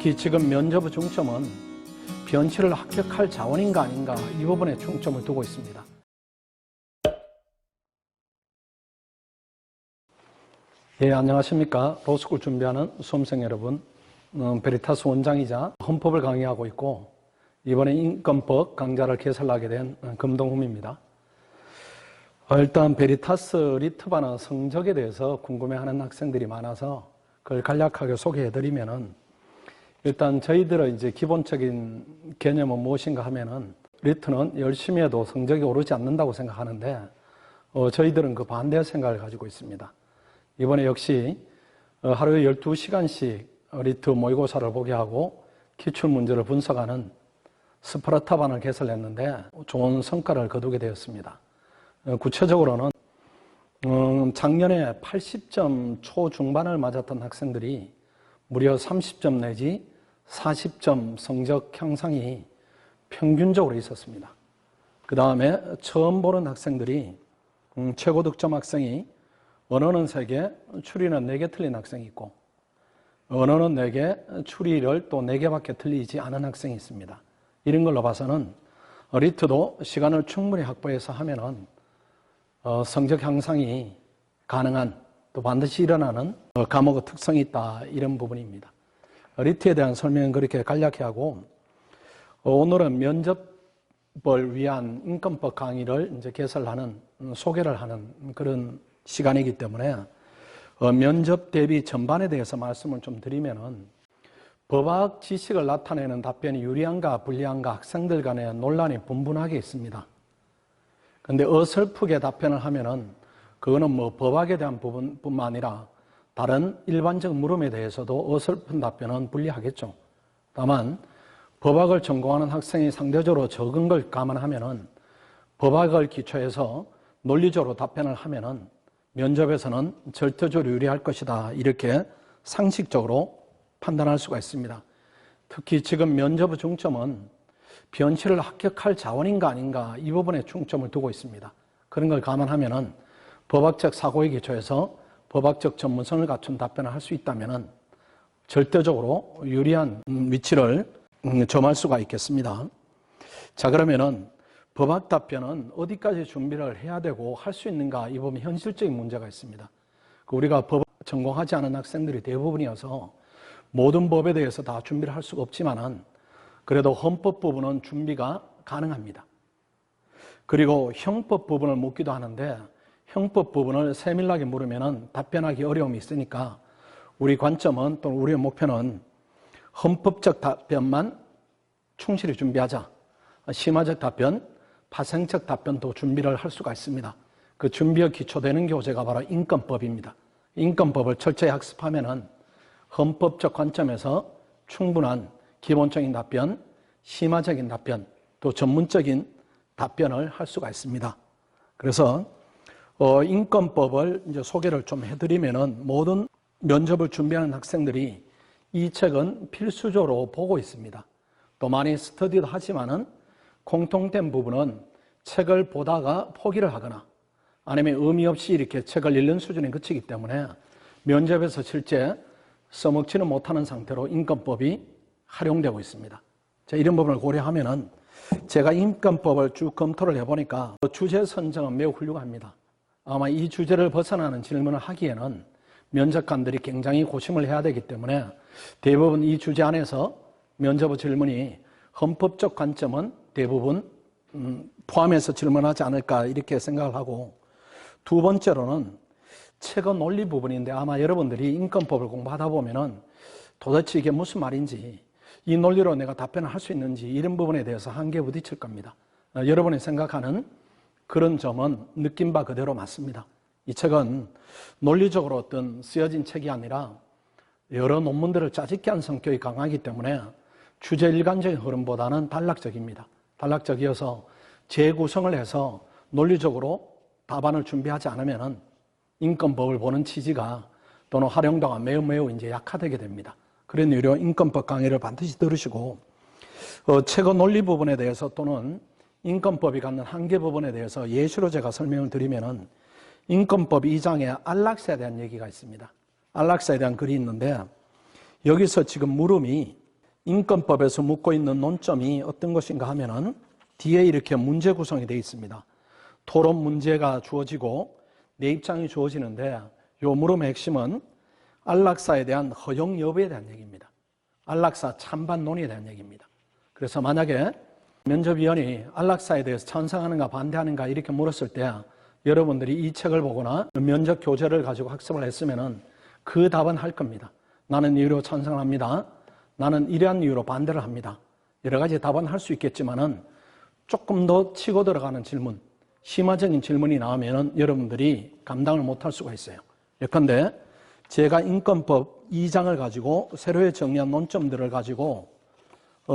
특히 지금 면접의 중점은 변치를 합격할 자원인가 아닌가 이 부분에 중점을 두고 있습니다. 예, 안녕하십니까. 로스쿨 준비하는 수험생 여러분, 베리타스 원장이자 헌법을 강의하고 있고 이번에 인권법 강좌를 개설하게 된 금동훈입니다. 일단 베리타스 리트반의 성적에 대해서 궁금해하는 학생들이 많아서 그걸 간략하게 소개해드리면은, 일단 저희들의 이제 기본적인 개념은 무엇인가 하면은, 리트는 열심히 해도 성적이 오르지 않는다고 생각하는데 저희들은 그 반대의 생각을 가지고 있습니다. 이번에 역시 하루에 12시간씩 리트 모의고사를 보게 하고 기출문제를 분석하는 스파르타반을 개설했는데 좋은 성과를 거두게 되었습니다. 구체적으로는 작년에 80점 초중반을 맞았던 학생들이 무려 30점 내지 40점 성적 향상이 평균적으로 있었습니다. 그 다음에 처음 보는 학생들이 최고 득점 학생이 언어는 3개, 추리는 4개 틀린 학생이 있고, 언어는 4개, 추리를 또 4개밖에 틀리지 않은 학생이 있습니다. 이런 걸로 봐서는 리트도 시간을 충분히 확보해서 하면은 성적 향상이 가능한, 또 반드시 일어나는 과목의 특성이 있다, 이런 부분입니다. 리트에 대한 설명은 그렇게 간략히 하고, 오늘은 면접을 위한 인권법 강의를 이제 개설하는, 소개를 하는 그런 시간이기 때문에 면접 대비 전반에 대해서 말씀을 좀 드리면은, 법학 지식을 나타내는 답변이 유리한가 불리한가 학생들 간에 논란이 분분하게 있습니다. 그런데 어설프게 답변을 하면은 그거는 뭐 법학에 대한 부분뿐만 아니라 다른 일반적 물음에 대해서도 어설픈 답변은 불리하겠죠. 다만 법학을 전공하는 학생이 상대적으로 적은 걸 감안하면은 법학을 기초해서 논리적으로 답변을 하면은 면접에서는 절대적으로 유리할 것이다, 이렇게 상식적으로 판단할 수가 있습니다. 특히 지금 면접의 중점은 변치를 합격할 자원인가 아닌가 이 부분에 중점을 두고 있습니다. 그런 걸 감안하면은 법학적 사고에 기초해서 법학적 전문성을 갖춘 답변을 할 수 있다면은 절대적으로 유리한 위치를 점할 수가 있겠습니다. 자, 그러면은 법학 답변은 어디까지 준비를 해야 되고 할 수 있는가, 이 부분 현실적인 문제가 있습니다. 우리가 법 전공하지 않은 학생들이 대부분이어서 모든 법에 대해서 다 준비를 할 수가 없지만은 그래도 헌법 부분은 준비가 가능합니다. 그리고 형법 부분을 묻기도 하는데 형법 부분을 세밀하게 물으면은 답변하기 어려움이 있으니까 우리 관점은, 또는 우리의 목표는 헌법적 답변만 충실히 준비하자. 심화적 답변, 파생적 답변도 준비를 할 수가 있습니다. 그 준비에 기초되는 교재가 바로 인권법입니다. 인권법을 철저히 학습하면은 헌법적 관점에서 충분한 기본적인 답변, 심화적인 답변, 또 전문적인 답변을 할 수가 있습니다. 그래서 인권법을 이제 소개를 좀 해드리면은 모든 면접을 준비하는 학생들이 이 책은 필수적으로 보고 있습니다. 또 많이 스터디도 하지만은 공통된 부분은 책을 보다가 포기를 하거나 아니면 의미 없이 이렇게 책을 읽는 수준에 그치기 때문에 면접에서 실제 써먹지는 못하는 상태로 인권법이 활용되고 있습니다. 자, 이런 부분을 고려하면은 제가 인권법을 쭉 검토를 해보니까 주제 선정은 매우 훌륭합니다. 아마 이 주제를 벗어나는 질문을 하기에는 면접관들이 굉장히 고심을 해야 되기 때문에 대부분 이 주제 안에서 면접의 질문이 헌법적 관점은 대부분 포함해서 질문하지 않을까, 이렇게 생각을 하고, 두 번째로는 책의 논리 부분인데 아마 여러분들이 인권법을 공부하다 보면은 도대체 이게 무슨 말인지, 이 논리로 내가 답변을 할 수 있는지, 이런 부분에 대해서 한계에 부딪힐 겁니다. 여러분이 생각하는 그런 점은 느낀 바 그대로 맞습니다. 이 책은 논리적으로 어떤 쓰여진 책이 아니라 여러 논문들을 짜집기 한 성격이 강하기 때문에 주제 일관적인 흐름보다는 단락적입니다. 단락적이어서 재구성을 해서 논리적으로 답안을 준비하지 않으면은 인권법을 보는 취지가 또는 활용도가 매우 이제 약화되게 됩니다. 그런 이유로 인권법 강의를 반드시 들으시고, 책의 논리 부분에 대해서 또는 인권법이 갖는 한계 부분에 대해서 예시로 제가 설명을 드리면은, 인권법 2장에 안락사에 대한 얘기가 있습니다. 안락사에 대한 글이 있는데, 여기서 지금 물음이 인권법에서 묻고 있는 논점이 어떤 것인가 하면은 뒤에 이렇게 문제 구성이 되어 있습니다. 토론 문제가 주어지고 내 입장이 주어지는데 요 물음의 핵심은 안락사에 대한 허용 여부에 대한 얘기입니다. 안락사 찬반 논의에 대한 얘기입니다. 그래서 만약에 면접위원이 안락사에 대해서 찬성하는가 반대하는가 이렇게 물었을 때 여러분들이 이 책을 보거나 면접 교재를 가지고 학습을 했으면은 그 답은 할 겁니다. 나는 이유로 찬성을 합니다. 나는 이러한 이유로 반대를 합니다. 여러 가지 답은 할 수 있겠지만은 조금 더 치고 들어가는 질문, 심화적인 질문이 나오면은 여러분들이 감당을 못할 수가 있어요. 예컨대 제가 인권법 2장을 가지고 새로 정리한 논점들을 가지고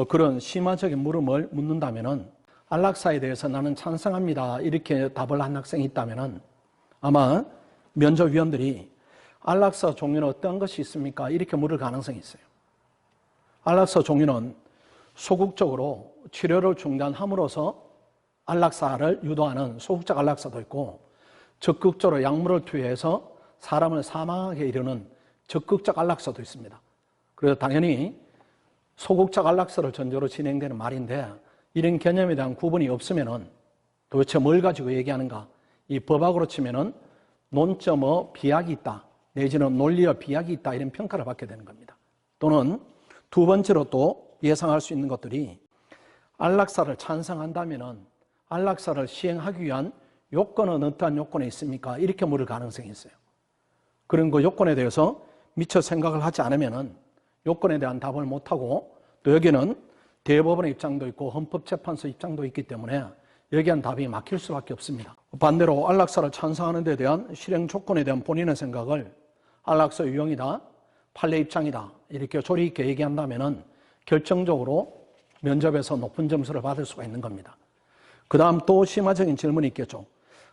그런 심화적인 물음을 묻는다면은 안락사에 대해서 나는 찬성합니다. 이렇게 답을 한 학생이 있다면은 아마 면접위원들이 안락사 종류는 어떤 것이 있습니까? 이렇게 물을 가능성이 있어요. 안락사 종류는 소극적으로 치료를 중단함으로써 안락사를 유도하는 소극적 안락사도 있고 적극적으로 약물을 투여해서 사람을 사망하게 이르는 적극적 안락사도 있습니다. 그래서 당연히 소극적 안락사를 전제로 진행되는 말인데 이런 개념에 대한 구분이 없으면은 도대체 뭘 가지고 얘기하는가? 이 법학으로 치면은 논점의 비약이 있다. 내지는 논리의 비약이 있다. 이런 평가를 받게 되는 겁니다. 또는 두 번째로 또 예상할 수 있는 것들이 안락사를 찬성한다면은 안락사를 시행하기 위한 요건은 어떠한 요건이 있습니까? 이렇게 물을 가능성이 있어요. 그런 그 요건에 대해서 미처 생각을 하지 않으면은 요건에 대한 답을 못하고 또 여기는 대법원의 입장도 있고 헌법재판소 입장도 있기 때문에 여기에 한 답이 막힐 수밖에 없습니다. 반대로 안락사를 찬성하는 데 대한 실행 조건에 대한 본인의 생각을 안락사 유형이다, 판례 입장이다 이렇게 조리 있게 얘기한다면은 결정적으로 면접에서 높은 점수를 받을 수가 있는 겁니다. 그 다음 또 심화적인 질문이 있겠죠.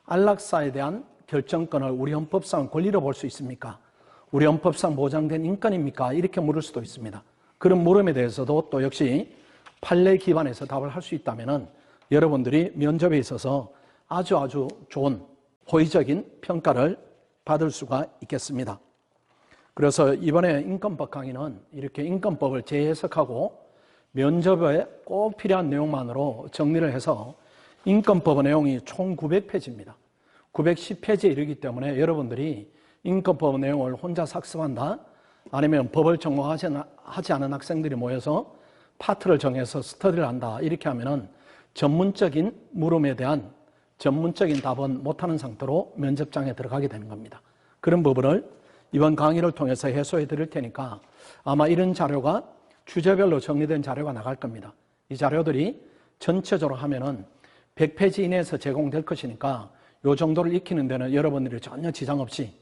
안락사에 대한 결정권을 우리 헌법상 권리로 볼 수 있습니까? 우리 헌법상 보장된 인권입니까? 이렇게 물을 수도 있습니다. 그런 물음에 대해서도 또 역시 판례 기반에서 답을 할 수 있다면은 여러분들이 면접에 있어서 아주 좋은 호의적인 평가를 받을 수가 있겠습니다. 그래서 이번에 인권법 강의는 이렇게 인권법을 재해석하고 면접에 꼭 필요한 내용만으로 정리를 해서 인권법의 내용이 총 900페이지입니다. 910페이지에 이르기 때문에 여러분들이 인권법 내용을 혼자 학습한다 아니면 법을 전공하지 않은 학생들이 모여서 파트를 정해서 스터디를 한다 이렇게 하면은 전문적인 물음에 대한 전문적인 답은 못하는 상태로 면접장에 들어가게 되는 겁니다. 그런 부분을 이번 강의를 통해서 해소해 드릴 테니까 아마 이런 자료가 주제별로 정리된 자료가 나갈 겁니다. 이 자료들이 전체적으로 하면은 100페이지 이내에서 제공될 것이니까 이 정도를 익히는 데는 여러분들이 전혀 지장 없이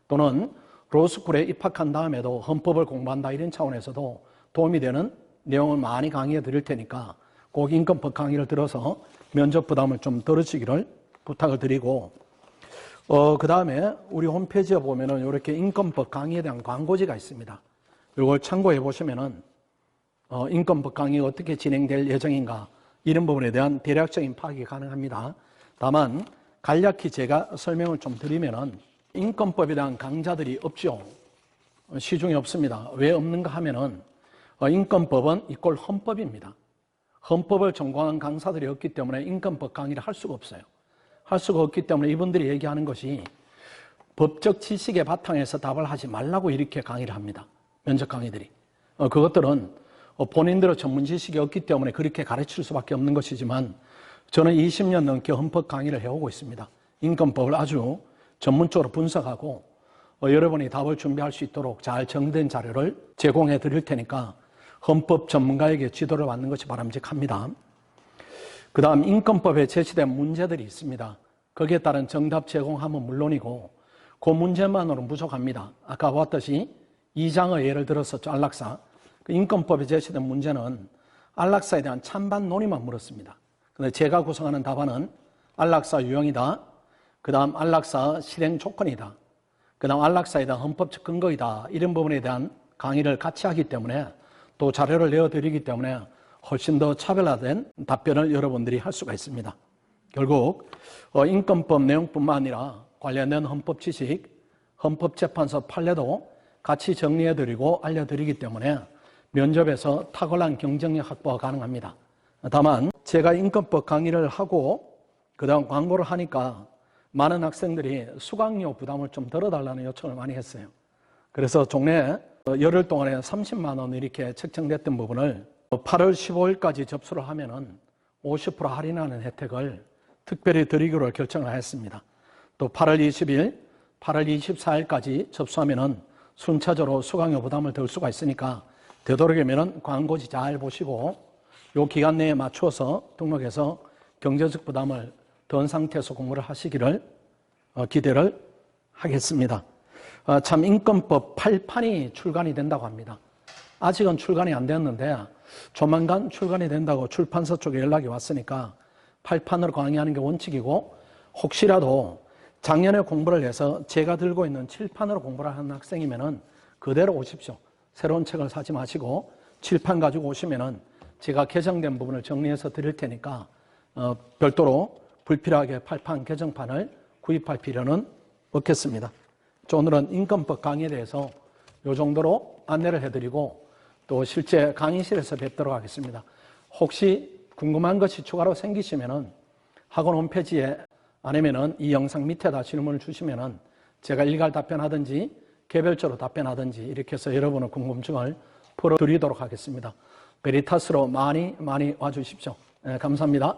또는 로스쿨에 입학한 다음에도 헌법을 공부한다 이런 차원에서도 도움이 되는 내용을 많이 강의해 드릴 테니까 꼭 인권법 강의를 들어서 면접 부담을 좀 덜으시기를 부탁을 드리고 그 다음에 우리 홈페이지에 보면은 이렇게 인권법 강의에 대한 광고지가 있습니다. 이걸 참고해 보시면은 인권법 강의가 어떻게 진행될 예정인가 이런 부분에 대한 대략적인 파악이 가능합니다. 다만 간략히 제가 설명을 좀 드리면은 인권법에 대한 강좌들이 없죠. 시중에 없습니다. 왜 없는가 하면은 인권법은 이꼴 헌법입니다. 헌법을 전공한 강사들이 없기 때문에 인권법 강의를 할 수가 없어요. 할 수가 없기 때문에 이분들이 얘기하는 것이 법적 지식의 바탕에서 답을 하지 말라고 이렇게 강의를 합니다. 면접 강의들이. 그것들은 본인들의 전문 지식이 없기 때문에 그렇게 가르칠 수밖에 없는 것이지만 저는 20년 넘게 헌법 강의를 해오고 있습니다. 인권법을 아주 전문적으로 분석하고 여러분이 답을 준비할 수 있도록 잘 정리된 자료를 제공해 드릴 테니까 헌법 전문가에게 지도를 받는 것이 바람직합니다. 그 다음 인권법에 제시된 문제들이 있습니다. 거기에 따른 정답 제공하면 물론이고 그 문제만으로는 부족합니다. 아까 보았듯이 2장의 예를 들어서 안락사 그 인권법에 제시된 문제는 안락사에 대한 찬반 논의만 물었습니다. 그런데 제가 구성하는 답안은 안락사 유형이다. 그 다음 안락사 실행 조건이다. 그 다음 안락사에 대한 헌법적 근거이다. 이런 부분에 대한 강의를 같이 하기 때문에 또 자료를 내어드리기 때문에 훨씬 더 차별화된 답변을 여러분들이 할 수가 있습니다. 결국 인권법 내용뿐만 아니라 관련된 헌법 지식, 헌법재판소 판례도 같이 정리해드리고 알려드리기 때문에 면접에서 탁월한 경쟁력 확보가 가능합니다. 다만 제가 인권법 강의를 하고 그다음 광고를 하니까 많은 학생들이 수강료 부담을 좀 덜어달라는 요청을 많이 했어요. 그래서 종래 열흘 동안에 30만 원 이렇게 책정됐던 부분을 8월 15일까지 접수를 하면은 50% 할인하는 혜택을 특별히 드리기로 결정을 했습니다. 또 8월 20일, 8월 24일까지 접수하면은 순차적으로 수강료 부담을 덜 수가 있으니까 되도록이면은 광고지 잘 보시고 요 기간 내에 맞추어서 등록해서 경제적 부담을 덜 상태에서 공부를 하시기를 기대를 하겠습니다. 참 인권법 8판이 출간이 된다고 합니다. 아직은 출간이 안 되었는데 조만간 출간이 된다고 출판사 쪽에 연락이 왔으니까 8판으로 강의하는 게 원칙이고, 혹시라도 작년에 공부를 해서 제가 들고 있는 7판으로 공부를 하는 학생이면은 그대로 오십시오. 새로운 책을 사지 마시고 7판 가지고 오시면은 제가 개정된 부분을 정리해서 드릴 테니까 별도로 불필요하게 8판 개정판을 구입할 필요는 없겠습니다. 오늘은 인권법 강의에 대해서 이 정도로 안내를 해드리고 또 실제 강의실에서 뵙도록 하겠습니다. 혹시 궁금한 것이 추가로 생기시면은 학원 홈페이지에 아니면은 이 영상 밑에다 질문을 주시면은 제가 일괄 답변하든지 개별적으로 답변하든지 이렇게 해서 여러분의 궁금증을 풀어드리도록 하겠습니다. 베리타스로 많이 와주십시오. 감사합니다.